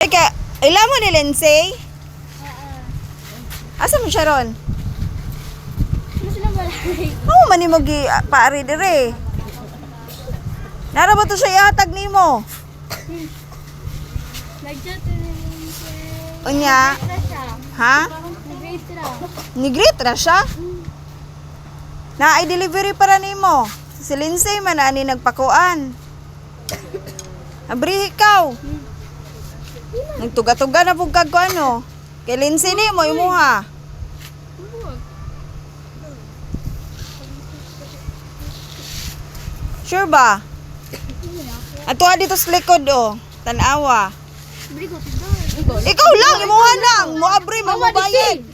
Teka, ilan mo ni Lindsay? Asa mo siya ron? Mas lang malaki. Oo, mani paari dire. Nara ba to siya ihatag nimo? Nag-chat rin siya. Unya? Ha? Nag-rate ra. Ni-greet ra siya? Na i-delivery para nimo. Si Lindsay man ani nagpakuan. Abri ikaw. Nagtuga-tuga na pug kag ano. Kay Lindsay ni mo imuha. Sure ba? Ato dito sa likod oh. Tanawa. Bri ko tigol. Ikaw lang, imuha lang. Mo abri mo bayad.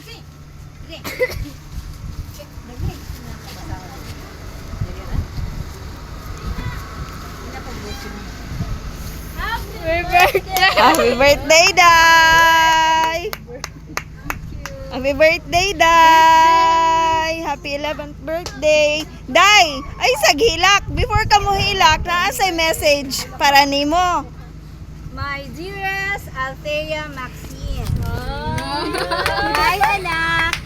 Happy birthday! Happy birthday, Day! Happy birthday, Day! Happy 11th birthday! Day! Ay, saghilak! Before ka mo hilak, naasay message para nimo. My dearest Althea Maxine. Hi, Hi, anak!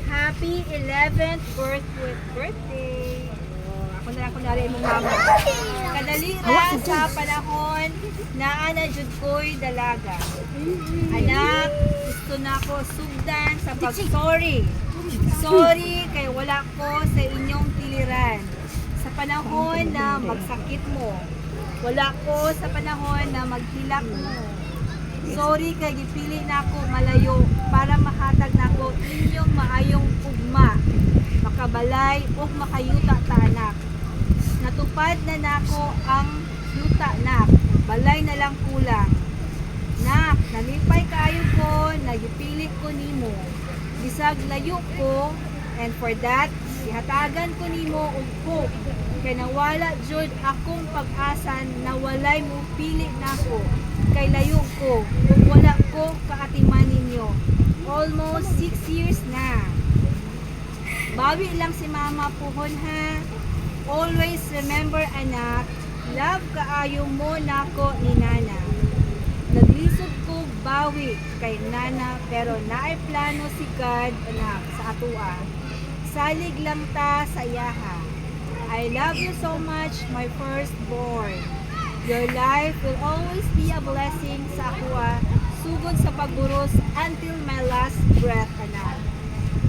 Happy 11th birthday! Ako na lang kunwari mong mama. Kadalira sa panahon na anajud ko'y dalaga. Anak, gusto na ako sugdan sa pag-sorry. Sorry kay wala ko sa inyong tiliran. Sa panahon na magsakit mo. Wala ko sa panahon na maghilak mo. Sorry kay gipili na ako malayo para mahatag na ako inyong maayong ugma. Makabalay o makayuta ta anak. Natupad na nako ang yuta nak. Balay na lang kulang. Nak, nalipay kaayo ko, nagipili ko nimo. Bisag layo ko, and for that, ihatagan ko nimo og hope. Kay nawala jud akong pag-asa na walay mo pili nako. Kay layo ko, ug wala ko kaatiman ninyo. Almost 6 years na. Bawi lang si mama puhon ha. Always remember anak, love kaayo mo nako ni nana. Naglisod ko bawi kay nana pero naay plano si God anak sa atua. Salig lang ta sa iyaha. I love you so much my firstborn. Your life will always be a blessing sa atua sugod sa pagburos until my last breath anak.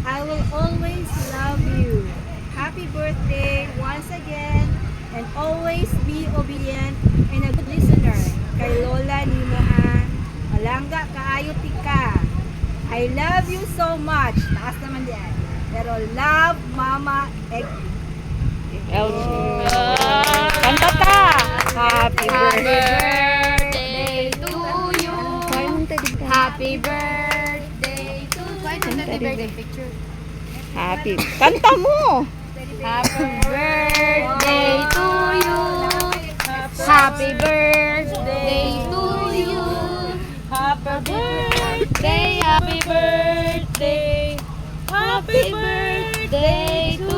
I will always love you. Happy birthday once again and always be obedient and a good listener kay Lola nimo ha. Malangga kaayo tika. I love you so much. Taas naman diyan. Pero love Mama Eggy. Kanta ka! Happy birthday to you. Happy birthday to you. Happy birthday picture. Happy. Kanta mo! Happy birthday to you. Happy birthday to you. Happy birthday, happy birthday. Happy birthday to